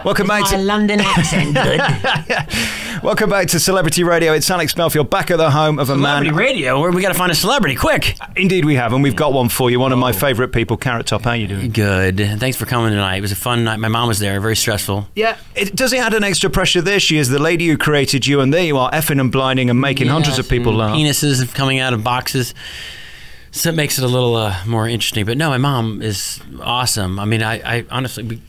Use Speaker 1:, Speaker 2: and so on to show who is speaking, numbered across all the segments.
Speaker 1: Welcome back to
Speaker 2: London accent. Good.
Speaker 1: Welcome back to Celebrity Radio. It's Alex Melfield back at the home of a man.
Speaker 2: Celebrity Radio? Where we got to find a celebrity, quick.
Speaker 1: Indeed we have, and we've got one for you. One of my favourite people, Carrot Top. How you doing?
Speaker 2: Good. Thanks for coming tonight. It was a fun night. My mom was there. Very stressful.
Speaker 1: Yeah. Does it add an extra pressure? There she is, the lady who created you, and there you are, effing and blinding and making hundreds of people laugh.
Speaker 2: Penises coming out of boxes. So it makes it a little more interesting. But no, my mom is awesome. I mean, I honestly,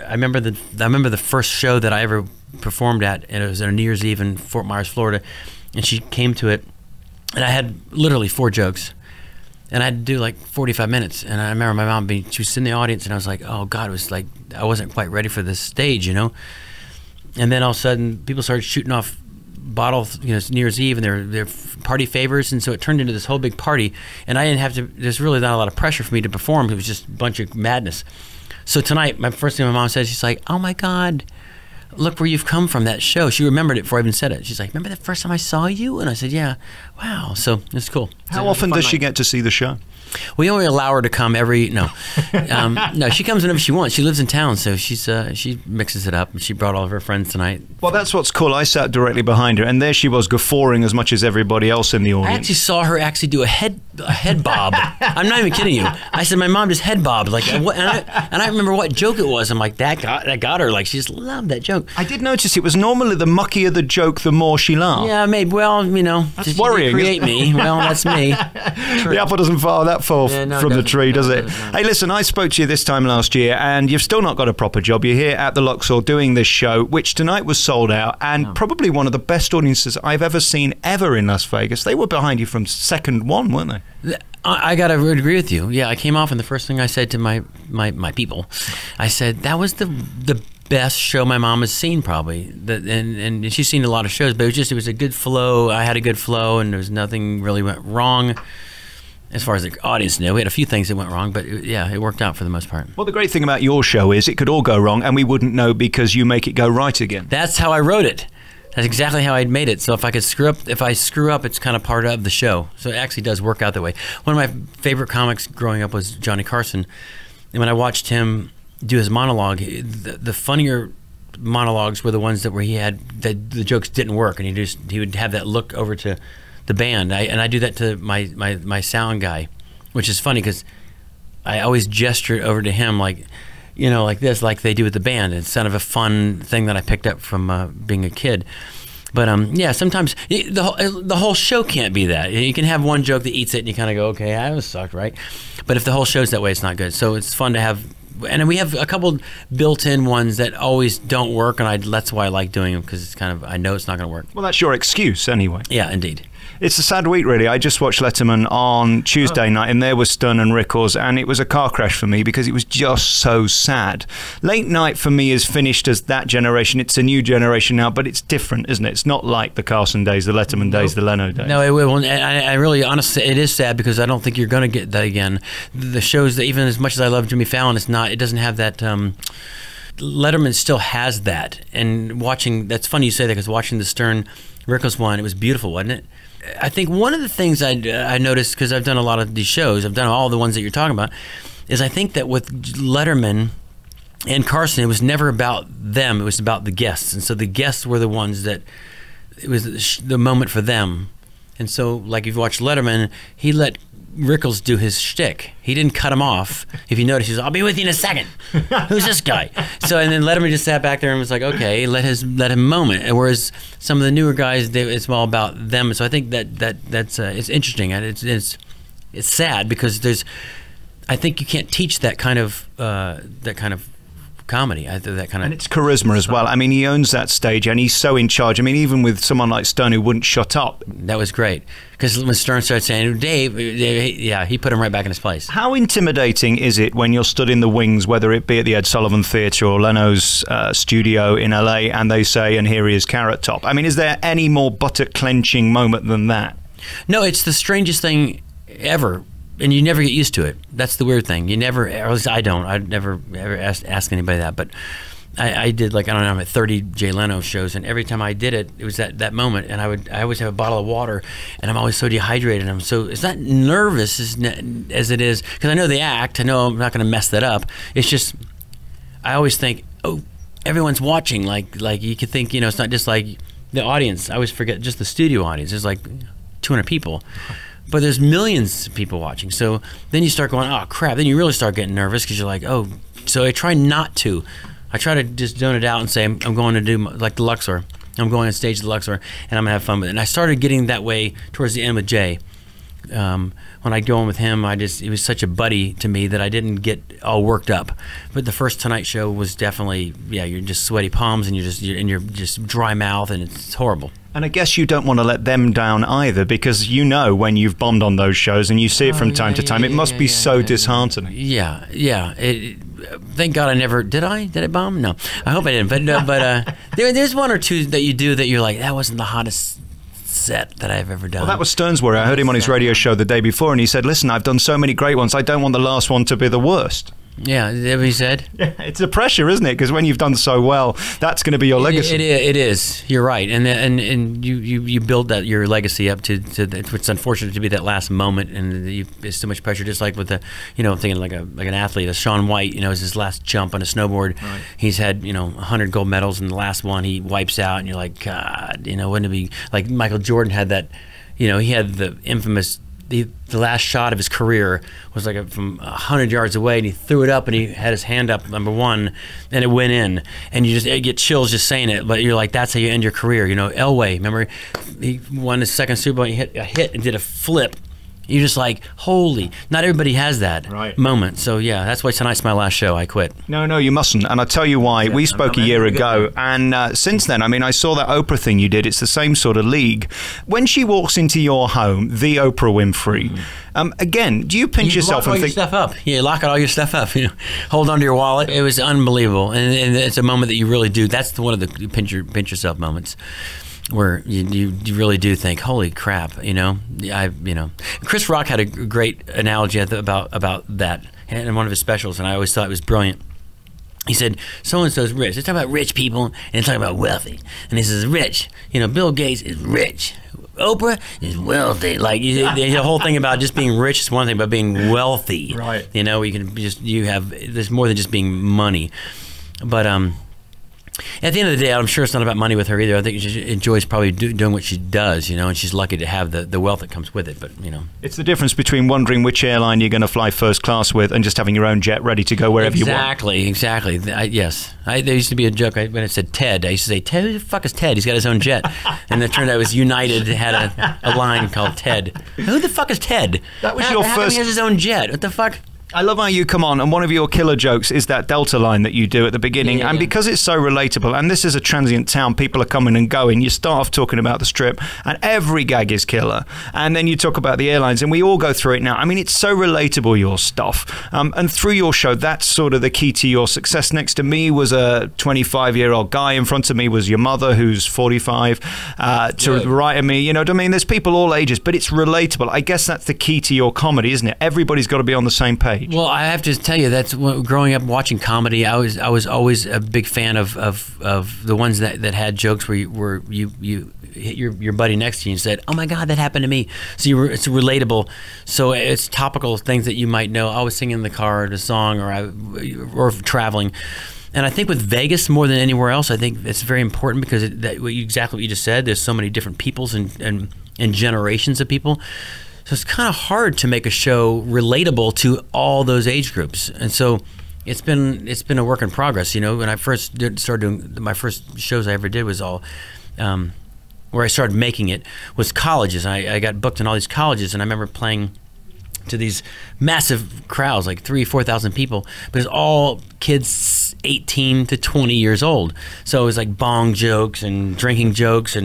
Speaker 2: I remember the first show that I ever performed at, and it was on New Year's Eve in Fort Myers, Florida, and she came to it, and I had literally 4 jokes, and I had to do like 45 minutes, and I remember my mom she was in the audience, and I was like, oh God, it was like I wasn't quite ready for this stage, you know. And then all of a sudden, people started shooting off bottles, you know, it's New Year's Eve, and they're party favors, and so it turned into this whole big party, and I didn't have to. There's really not a lot of pressure for me to perform. It was just a bunch of madness. So tonight, my first thing my mom said, she's like, "Oh my God, look where you've come from, that show." She remembered it before I even said it. She's like, "Remember the first time I saw you?" And I said, "Yeah." Wow. So it's cool.
Speaker 1: How often does she get to see the show?
Speaker 2: We only allow her to come no, she comes whenever she wants. She lives in town, so she mixes it up. She brought all of her friends tonight.
Speaker 1: Well, that's what's cool. I sat directly behind her, and there she was, guffawing as much as everybody else in the audience.
Speaker 2: I actually saw her do a head bob. I'm not even kidding you. I said, my mom just head bobbed, like, and I remember what joke it was. I'm like, that got her. Like, she just loved that joke.
Speaker 1: I did notice it was normally the muckier the joke, the more she laughed.
Speaker 2: Yeah, maybe. Well, you know,
Speaker 1: that's worrying.
Speaker 2: Create me. Well, that's me.
Speaker 1: The apple doesn't fall that far from the tree, does it? Hey, listen, I spoke to you this time last year, and you've still not got a proper job. You're here at the Luxor doing this show, which tonight was sold out, and probably one of the best audiences I've ever seen in Las Vegas. They were behind you from second one, weren't they?
Speaker 2: I gotta agree with you. Yeah, I came off, and the first thing I said to my people, I said that was the best show my mom has seen, probably. And she's seen a lot of shows, but it was a good flow. I had a good flow, and there was nothing really went wrong. As far as the audience knew, we had a few things that went wrong, but yeah, it worked out for the most part.
Speaker 1: Well, the great thing about your show is it could all go wrong, and we wouldn't know because you make it go right again.
Speaker 2: That's how I wrote it. That's exactly how I made it. So if I screw up, it's kind of part of the show. So it actually does work out that way. One of my favorite comics growing up was Johnny Carson, and when I watched him do his monologue, the funnier monologues were the ones where he had the jokes didn't work, and he would have that look over to the band, and I do that to my sound guy, which is funny because I always gesture it over to him like, you know, like this, like they do with the band. It's kind of a fun thing that I picked up from being a kid. But yeah, sometimes the whole show can't be that. You can have one joke that eats it, and you kind of go, okay, that was sucked, right? But if the whole show's that way, it's not good. So it's fun to have. And we have a couple built-in ones that always don't work, and that's why I like doing them, because it's kind of, I know it's not going to work.
Speaker 1: Well, that's your excuse anyway.
Speaker 2: Yeah, indeed.
Speaker 1: It's a sad week, really. I just watched Letterman on Tuesday night, and there was Stern and Rickles, and it was a car crash for me because it was just so sad. Late night for me is finished as that generation. It's a new generation now, but it's different, isn't it? It's not like the Carson days, the Letterman days, the Leno days.
Speaker 2: No, it will. I really, honestly, it is sad because I don't think you're going to get that again. The shows that, even as much as I love Jimmy Fallon, it doesn't have that. Letterman still has that, and that's funny you say that, because watching the Stern Rickles one, it was beautiful, wasn't it? I think one of the things I noticed, because I've done a lot of these shows, I've done all the ones that you're talking about, is I think that with Letterman and Carson, it was never about them, it was about the guests. And so the guests were the ones that, it was the moment for them. And so, like, if you watch Letterman, he let Rickles do his shtick. He didn't cut him off. If you notice, he says, "I'll be with you in a second." Who's this guy? So, and then Letterman just sat back there and was like, "Okay, let him moment." And whereas some of the newer guys, it's all about them. So I think that's it's interesting, and it's sad because I think you can't teach that kind of comedy. And
Speaker 1: it's charisma as well. I mean, he owns that stage, and he's so in charge. I mean, even with someone like Stern who wouldn't shut up.
Speaker 2: That was great. Because when Stern started saying, Dave, yeah, he put him right back in his place.
Speaker 1: How intimidating is it when you're stood in the wings, whether it be at the Ed Sullivan Theatre or Leno's studio in LA, and they say, "And here he is, Carrot Top"? I mean, is there any more buttock-clenching moment than that?
Speaker 2: No, it's the strangest thing ever. And you never get used to it. That's the weird thing. You never, or at least I don't. I'd never ever ask anybody that. But I did, like, I don't know, I'm at 30 Jay Leno shows, and every time I did it, it was that moment. And I always have a bottle of water, and I'm always so dehydrated. And it's not nervous as it is, because I know the act. I know I'm not going to mess that up. It's just, I always think, oh, everyone's watching. Like you could think, it's not just like the audience. I always forget just the studio audience. There's like 200 people. But there's millions of people watching. So then you start going, oh, crap. Then you really start getting nervous because you're like, oh. So I try not to. I try to just zone it out and say, I'm going to do like the Luxor. I'm going on stage at the Luxor, and I'm going to have fun with it. And I started getting that way towards the end with Jay. When I go in with him, he was such a buddy to me that I didn't get all worked up. But the first Tonight Show was definitely, you're just sweaty palms and you're just dry mouth, and it's horrible.
Speaker 1: And I guess you don't want to let them down either, because when you've bombed on those shows and you see it from time to time, it must be so disheartening.
Speaker 2: Yeah. Thank God I never did. Did I bomb? No, I hope I didn't. But there's one or two that you do that you're like, that wasn't the hottest set that I've ever done.
Speaker 1: Well, that was Stern's worry. I heard him on his radio show the day before, and he said, "Listen, I've done so many great ones. I don't want the last one to be the worst."
Speaker 2: Yeah, is that what he said?
Speaker 1: Yeah, it's the pressure, isn't it? Because when you've done so well, that's going to be your legacy.
Speaker 2: It is. You're right, and you build that your legacy up to it's unfortunate to be that last moment, and it's so much pressure. Just like with the, thinking like an athlete, Shaun White, is his last jump on a snowboard. Right. He's had 100 gold medals, and the last one he wipes out, and you're like, God, wouldn't it be like Michael Jordan had that, he had the infamous. The last shot of his career was like from 100 yards away, and he threw it up, and he had his hand up, number one, and it went in. And you get chills just saying it, but you're like, that's how you end your career. Elway, remember, he won his second Super Bowl, he hit a hit and did a flip. You're just like, holy, not everybody has that moment. So, yeah, that's why tonight's my last show. I quit.
Speaker 1: No, you mustn't. And I'll tell you why. We spoke a year ago, and since then, I saw that Oprah thing you did. It's the same sort of league. When she walks into your home, the Oprah Winfrey, again, do you pinch yourself and think...
Speaker 2: You lock all your stuff up. You lock all your stuff up. Hold onto your wallet. It was unbelievable. And it's a moment that you really do. That's one of the pinch yourself moments, where you really do think, holy crap, Chris Rock had a great analogy about that in one of his specials, and I always thought it was brilliant. He said, so-and-so's rich. They're talking about rich people, and they're talking about wealthy. And he says, rich. Bill Gates is rich. Oprah is wealthy. Like, the whole thing about just being rich is one thing, but being wealthy.
Speaker 1: Right.
Speaker 2: There's more than just being money. But, at the end of the day, I'm sure it's not about money with her either. I think she enjoys probably doing what she does, and she's lucky to have the wealth that comes with it. But
Speaker 1: it's the difference between wondering which airline you're going to fly first class with and just having your own jet ready to go wherever you want.
Speaker 2: Exactly. Yes. There used to be a joke when it said Ted. I used to say, Ted, who the fuck is Ted? He's got his own jet. And it turned out it was United had a line called Ted. Who the fuck is Ted?
Speaker 1: That was your
Speaker 2: first. How come he has his own jet? What the fuck?
Speaker 1: I love how you come on, and one of your killer jokes is that Delta line that you do at the beginning. And because it's so relatable, and this is a transient town, people are coming and going, you start off talking about the Strip, and every gag is killer. And then you talk about the airlines, and we all go through it now. It's so relatable, your stuff. And through your show, that's sort of the key to your success. Next to me was a 25-year-old guy. In front of me was your mother, who's 45. To the right of me, there's people all ages, but it's relatable. I guess that's the key to your comedy, isn't it? Everybody's got to be on the same page.
Speaker 2: Well, I have to tell you, that's growing up watching comedy. I was always a big fan of the ones that had jokes where you hit your buddy next to you and said, "Oh my God, that happened to me." So it's relatable. So it's topical things that you might know. I was singing in the car at a song, or traveling. And I think with Vegas more than anywhere else, I think it's very important because exactly what you just said. There's so many different peoples and generations of people. So it's kind of hard to make a show relatable to all those age groups, and so it's been a work in progress. When I first started doing my first shows I ever did was all where I started making it was colleges. I got booked in all these colleges, and I remember playing to these massive crowds, like 3,000-4,000 people, but it's all kids 18 to 20 years old. So it was like bong jokes and drinking jokes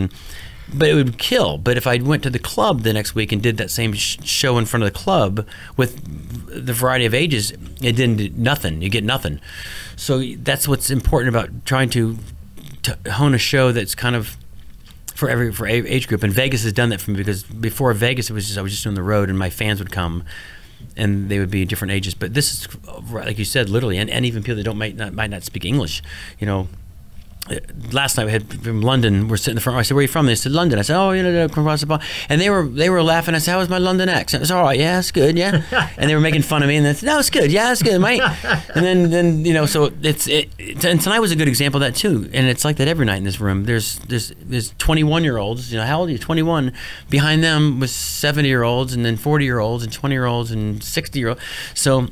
Speaker 2: but it would kill. But if I went to the club the next week and did that same show in front of the club with the variety of ages, it didn't do nothing. You get nothing. So that's what's important about trying to hone a show that's kind of for age group. And Vegas has done that for me, because before Vegas, I was just on the road, and my fans would come, and they would be different ages. But this is, like you said, literally, and even people that might not speak English, last night we had from London. We're sitting in the front row. I said, "Where are you from?" They said, "London." I said, "Oh, across the bar." And they were laughing. I said, "How was my London accent?" It's all right. Yeah, it's good. Yeah. And they were making fun of me. And they said, "No, it's good. Yeah, it's good, mate." And then so and tonight was a good example of that too. And it's like that every night in this room. There's 21-year-olds. How old are you? 21. Behind them was 70-year-olds, and then 40-year-olds, and 20-year-olds, and 60-year-olds. So.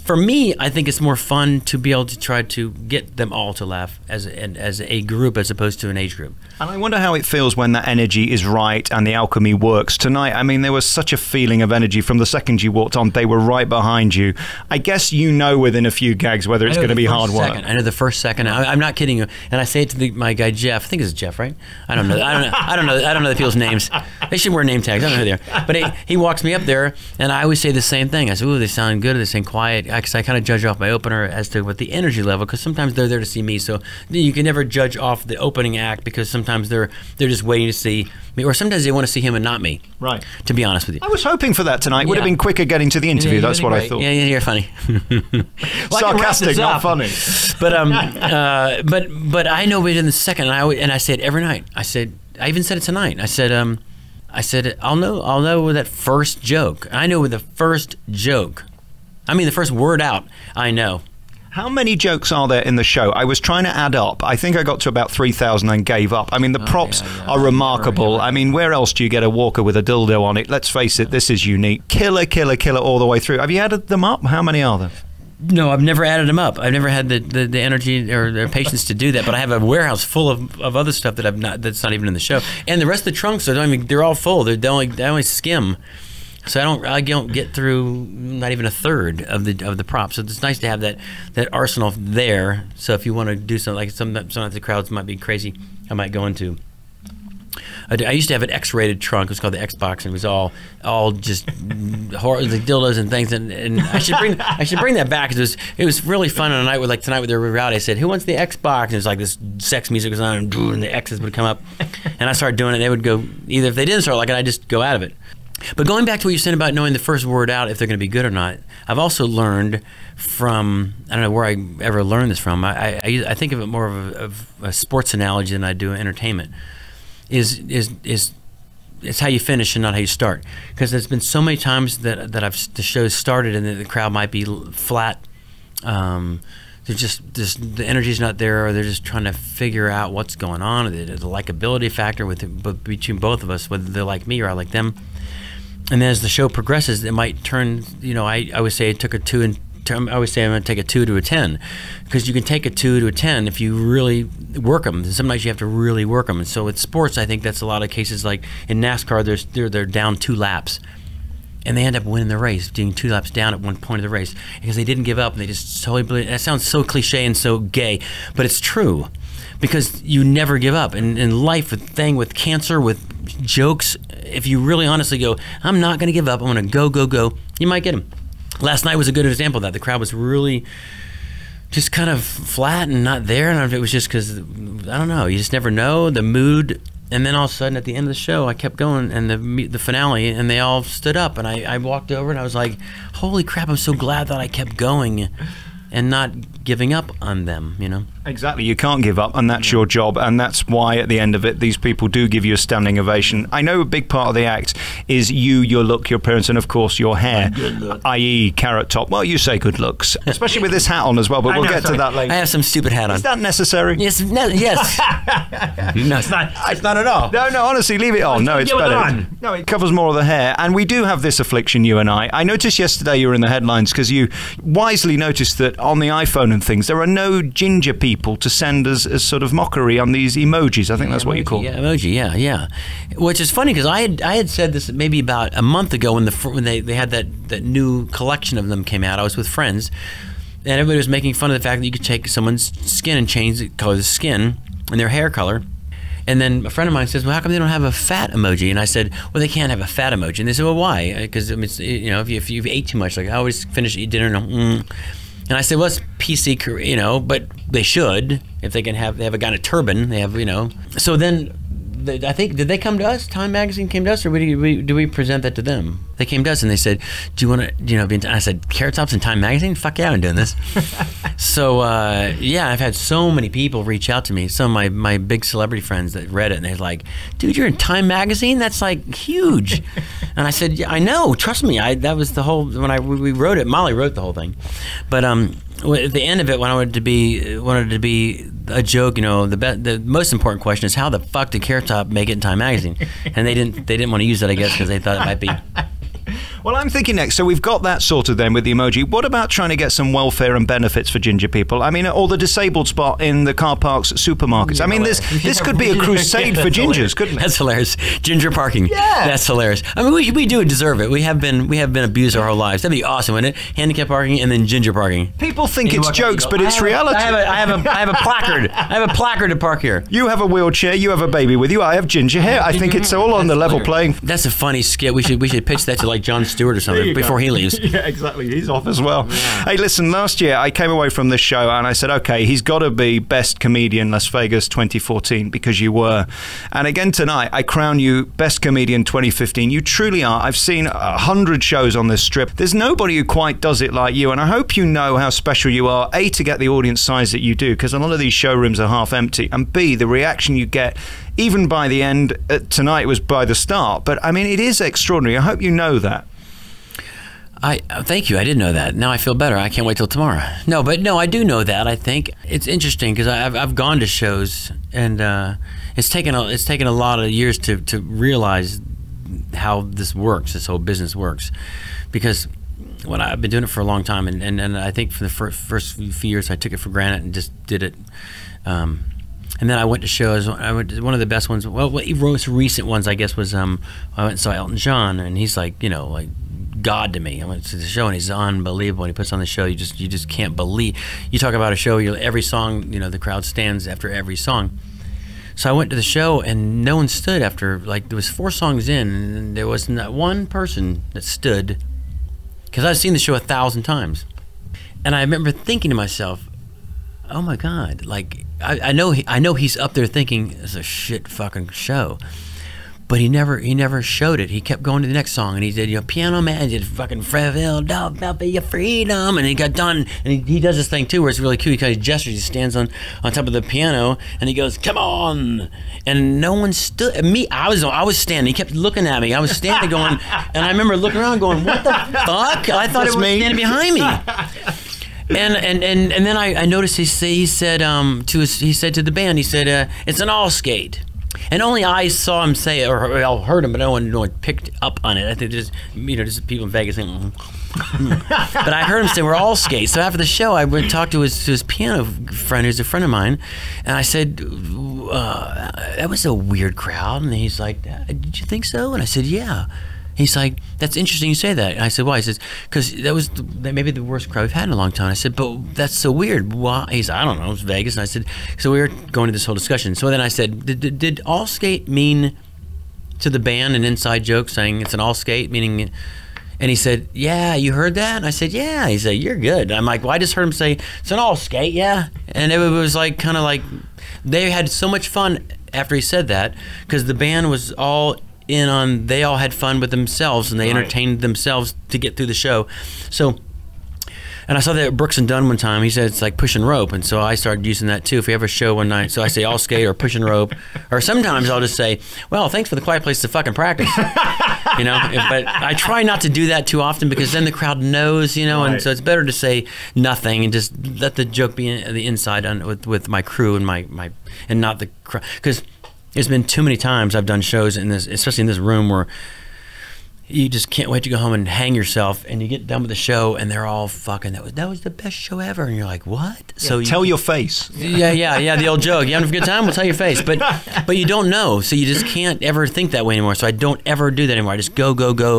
Speaker 2: For me, I think it's more fun to be able to try to get them all to laugh as a group as opposed to an age group.
Speaker 1: And I wonder how it feels when that energy is right and the alchemy works. Tonight, I mean, there was such a feeling of energy from the second you walked on. They were right behind you. I guess you know within a few gags whether it's going to be hard work.
Speaker 2: I know the first second. I'm not kidding you. And I say it to my guy Jeff. I think it's Jeff, right? I don't know. I don't know the people's names. They should wear name tags. I don't know who they are. But he walks me up there, and I always say the same thing. I say, "Ooh, they sound good. Or they sound quiet." Because I kind of judge off my opener as to what the energy level, because sometimes they're there to see me, so you can never judge off the opening act because sometimes they're just waiting to see me, or sometimes they want to see him and not me.
Speaker 1: Right.
Speaker 2: To be honest with you,
Speaker 1: I was hoping for that tonight. Would have been quicker getting to the interview. That's what I thought.
Speaker 2: Yeah, you're funny.
Speaker 1: Sarcastic, not funny.
Speaker 2: But I know within the second, and I say it every night. I even said it tonight. I said I'll know with that first joke. I know with the first joke. I mean, the first word out, I know.
Speaker 1: How many jokes are there in the show? I was trying to add up. I think I got to about 3,000 and gave up. I mean, the props are remarkable. I mean, where else do you get a walker with a dildo on it? Let's face it, this is unique. Killer all the way through. Have you added them up? How many are there?
Speaker 2: No, I've never added them up. I've never had the energy or the patience to do that. But I have a warehouse full of other stuff that's not even in the show. And the rest of the trunks, they're all full. They only skim. So I don't get through not even a third of the props. So it's nice to have that arsenal there. So if you want to do something like sometimes the crowds might be crazy, I might go into. I used to have an X-rated trunk. It was called the Xbox, and it was all just the dildos and things. And I should bring that back because it was really fun on a night with tonight with their rowdy. I said, "Who wants the Xbox?" And it was like this sex music was on, and the X's would come up, and I started doing it. They would go either if they didn't start like it, I'd just go out of it. But going back to what you said about knowing the first word out, if they're going to be good or not, I've also learned from, I don't know where I ever learned this from, I think of it more of a sports analogy than I do entertainment, is it's how you finish and not how you start. Because there's been so many times that the show's started and the crowd might be flat, the energy's not there, or they're just trying to figure out what's going on, the likability factor between both of us, whether they like me or I like them. And then as the show progresses, it might turn. I always say it took a 2 and I always say I'm going to take a 2 to a 10, because you can take a 2 to a 10 if you really work them. Sometimes you have to really work them. And so with sports, I think that's a lot of cases. Like in NASCAR, they're down 2 laps, and they end up winning the race, being 2 laps down at one point of the race because they didn't give up and they just totally believe. That sounds so cliche and so gay, but it's true. Because you never give up. And in life, with cancer, with jokes, if you really honestly go, I'm not going to give up, I'm going to go, you might get them. Last night was a good example of that. The crowd was really just kind of flat and not there. I don't know if it was just because, I don't know, you just never know, the mood. And then all of a sudden, at the end of the show, I kept going, and the finale, and they all stood up. And I walked over, and I was like, holy crap, I'm so glad that I kept going and not giving up on them,
Speaker 1: Exactly. You can't give up, and that's your job, and that's why at the end of it, these people do give you a standing ovation. I know a big part of the act is your look, your appearance, and of course your hair, i.e. Carrot Top. Well, you say good looks, especially with this hat on as well, but we'll get to that later.
Speaker 2: I have some stupid hat on.
Speaker 1: Is that necessary?
Speaker 2: Yes. No, it's not. It's not at all.
Speaker 1: No, honestly, leave it on. No, it's better. No, it covers more of the hair, and we do have this affliction, you and I. I noticed yesterday you were in the headlines because you wisely noticed that on the iPhone and things, there are no ginger people to send as sort of mockery on these emojis. I think that's what you call them.
Speaker 2: Yeah, emoji, yeah. Which is funny because I had said this maybe about a month ago when they had that new collection of them came out. I was with friends, and everybody was making fun of the fact that you could take someone's skin and change the color of the skin and their hair color. And then a friend of mine says, well, how come they don't have a fat emoji? And I said, well, they can't have a fat emoji. And they said, well, why? Because if you ate too much, like I always finish eat dinner and And I said, well, it's PC, but they should, if they have a guy in a turban, they have, So then I think, did they come to us? Time Magazine came to us, or do we present that to them? They came to us and they said, "Do you want to, be in?" I said, "Carrot Top's in Time Magazine? Fuck yeah, I'm doing this." So yeah, I've had so many people reach out to me. Some of my big celebrity friends that read it, and they're like, "Dude, you're in Time Magazine? That's like huge." And I said, "Yeah, I know. Trust me. That was the whole we wrote it. Molly wrote the whole thing, but at the end of it, when I wanted to be a joke, the most important question is, how the fuck did Carrot Top make it in Time Magazine? And they didn't want to use that, I guess, because they thought it might be.
Speaker 1: Well, I'm thinking next, so we've got that sorted then with the emoji. What about trying to get some welfare and benefits for ginger people? I mean, or the disabled spot in the car parks at supermarkets. I mean, this could be a crusade for gingers, couldn't it?
Speaker 2: That's hilarious. Ginger parking. Yeah. That's hilarious. I mean, we do deserve it. We have been abused our whole lives. That'd be awesome, wouldn't it? Handicap parking and then ginger parking.
Speaker 1: People think it's jokes, but it's reality.
Speaker 2: I have a placard. I have a placard to park here.
Speaker 1: You have a wheelchair. You have a baby with you. I have ginger hair. I think it's all on the level playing.
Speaker 2: That's a funny skit. We should pitch that to like Jon Stewart or something before he leaves.
Speaker 1: Yeah, exactly. He's off as well. Yeah. Hey, listen, last year I came away from this show and I said, okay, he's got to be Best Comedian Las Vegas 2014, because you were. And again tonight, I crown you Best Comedian 2015. You truly are. I've seen 100 shows on this strip. There's nobody who quite does it like you. And I hope you know how special you are, A, to get the audience size that you do, because a lot of these showrooms are half empty, and B, the reaction you get, even by the end. Tonight was by the start. But I mean, it is extraordinary. I hope you know that.
Speaker 2: Thank you. I didn't know that. Now I feel better. I can't wait till tomorrow. No, I do know that. I think it's interesting because I've gone to shows, and it's taken a lot of years to realize how this works, this whole business works, because I've been doing it for a long time, and I think for the first few years I took it for granted and just did it. And then I went to shows. One of the best ones, well, most recent ones, I guess, was I went and saw Elton John, and he's like, like God to me. I went to the show and he's unbelievable. When he puts on the show, you just can't believe. You talk about a show, every song, the crowd stands after every song. So I went to the show and no one stood after, there was 4 songs in, and there was not one person that stood, because I've seen the show 1,000 times. And I remember thinking to myself, oh my God, I know he's up there thinking it's a shit fucking show. But he never showed it. He kept going to the next song, and he did, Piano Man, he did fucking Freville, be your freedom, and he got done. And he does this thing too, where it's really cute. He kind of gestures. He stands on top of the piano, and he goes, "Come on!" And no one stood. Me, I was standing. He kept looking at me. I was standing, going, and I remember looking around, going, "What the fuck?" I thought it was standing behind me. And then I noticed he said to the band, he said, "It's an all skate." And only I saw him say it, or heard him, but no one picked up on it. I think just people in Vegas saying, but I heard him say, "We're all skate." So after the show, I went and talked to his piano friend, who's a friend of mine, and I said, "That was a weird crowd." And he's like, "Did you think so?" And I said, "Yeah." He's like, "That's interesting you say that." And I said, "Why?" He says, "Because that was maybe the worst crowd we've had in a long time." I said, "But that's so weird. Why?" He said, "I don't know. It's Vegas." And I said, so we were going to this whole discussion. So then I said, did all skate mean to the band an inside joke saying it's an all skate, meaning? And he said, "Yeah, you heard that?" And I said, "Yeah." He said, "You're good." I'm like, "Well, I just heard him say it's an all skate, yeah." And it was kind of like they had so much fun after he said that, because the band was all they all had fun with themselves, and they entertained themselves to get through the show. So, and I saw that at Brooks and Dunn one time. He said it's like pushing rope, and so I started using that too. If we have a show one night, so I say all skate or pushing rope, or sometimes I'll just say, "Well, thanks for the quiet place to fucking practice." But I try not to do that too often, because then the crowd knows, and so it's better to say nothing and just let the joke be the inside with my crew and my and not the crowd, because there's been too many times I've done shows in this, especially in this room, where you just can't wait to go home and hang yourself, and you get done with the show and they're all fucking, that was the best show ever, and you're like, what?
Speaker 1: Yeah, so tell your face.
Speaker 2: Yeah, the old joke. You having a good time? We'll tell your face. But you don't know, so you just can't ever think that way anymore. So I don't ever do that anymore. I just go,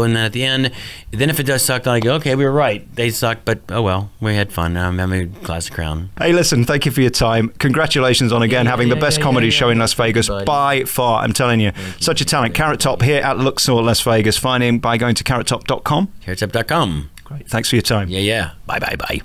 Speaker 2: and then at the end, then if it does suck, then I go, okay, we were right. They sucked, but oh well, we had fun. I'm having a glass of Crown.
Speaker 1: Hey, listen, thank you for your time. Congratulations on again having the best comedy show in Las Vegas by far. I'm telling you, such a talent. Carrot Top here at Luxor, Las Vegas. Find him by going to carrottop.com.
Speaker 2: Carrottop.com.
Speaker 1: Great. Thanks for your time.
Speaker 2: Yeah. Bye.